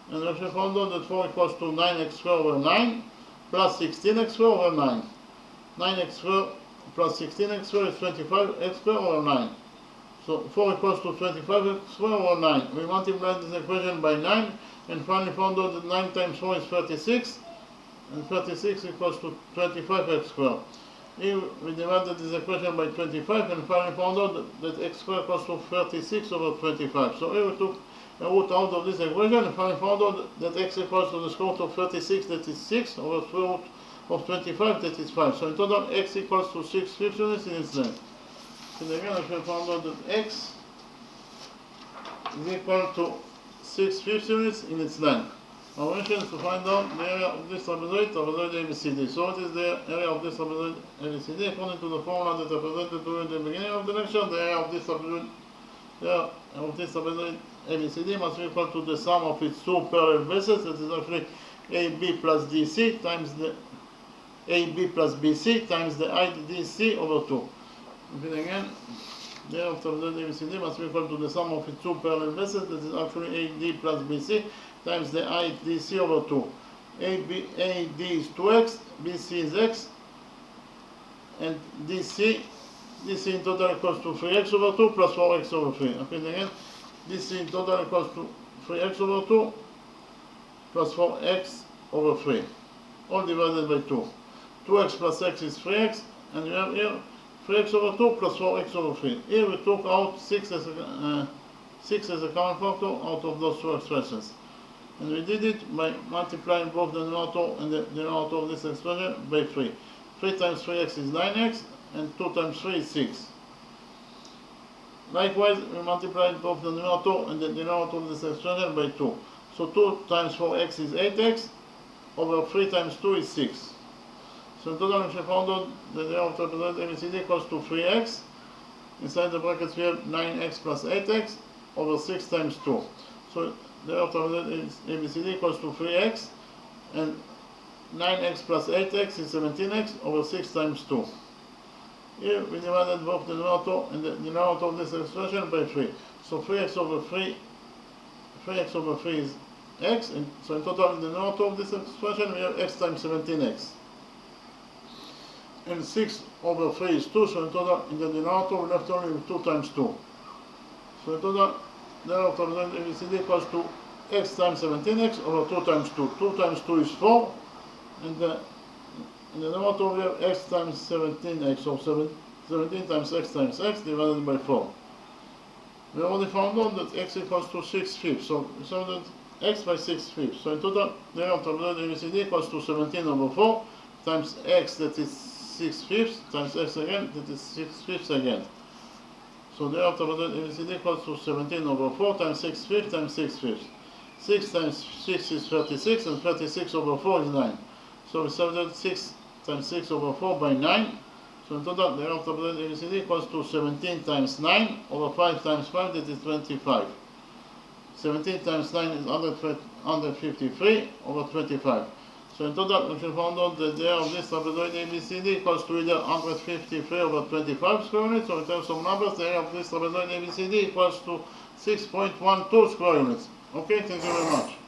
And we actually found out that 4 equals to 9x squared over 9 plus 16x squared over 9. 9x squared plus 16x squared is 25x squared over 9. So 4 equals to 25x squared over 9. We multiplied this equation by 9 and finally found out that 9 times 4 is 36 and 36 equals to 25x squared. Here we divided this equation by 25 and finally found out that x squared equals to 36 over 25. So here we took a root out of this equation and finally found out that x equals to the square root of 36, that is 6, over square root of 25, that is 5. So in total x equals to 6/5 units in its length. And again we found out that x is equal to 6/5 units in its length. Our mission is to find out the area of this trapezoid ABCD. So what is the area of this trapezoid ABCD? According to the formula that I presented to you at the beginning of the lecture, the area of this trapezoid ABCD must be equal to the sum of its two parallel bases, that is actually AB plus DC times the AB plus BC times the IDC over 2. Repeat again, the area of trapezoid ABCD must be equal to the sum of its two parallel bases, that is actually AD plus BC times the IDC over 2. AD is 2x, BC is x, and DC in total equals to 3x over 2 plus 4x over 3. Okay, again, DC in total equals to 3x over 2 plus 4x over 3, all divided by 2. 2x plus x is 3x, and you have here 3x over 2 plus 4x over 3. Here we took out 6 as a common factor out of those two expressions. And we did it by multiplying both the numerator and the denominator of this expression by 3. 3 times 3x is 9x, and 2 times 3 is 6. Likewise, we multiplied both the numerator and the denominator of this expression by 2. So 2 times 4x is 8x, over 3 times 2 is 6. So in total, we found out that the area of trapezoid ABCD equals to 3x. Inside the brackets we have 9x plus 8x over 6 times 2. So the area of trapezoid ABCD equals to 3x, and 9x plus 8x is 17x over 6 times 2. Here we divided both the numerator and the denominator of this expression by 3. So 3x over 3 is x, and so in total in the numerator of this expression we have x times 17x. and 6 over 3 is 2, so in total in the denominator we left only with 2 times 2. So in total, thereafter ABCD equals to x times 17x over 2 times 2. 2 times 2 is 4, and in the denominator we have x times 17x, or 17 times x divided by 4. We already found out that x equals to 6 fifths, so we solved x by 6 fifths. So in total, thereafter ABCD equals to 17 over 4 times x, that is 6 fifths, times x again, that is 6 fifths again. So thereafter ABCD equals to 17 over 4 times 6 fifths times 6 fifths. 6 times 6 is 36, and 36 over 4 is 9. So we substitute 6 times 6 over 4 by 9. So in total, thereafter ABCD equals to 17 times 9 over 5 times 5, that is 25. 17 times 9 is 153 over 25. So in total, we should find out that the area of this trapezoid ABCD equals to either 153 over 25 square units, or in terms of numbers, the area of this trapezoid ABCD equals to 6.12 square units. Okay, thank you very much.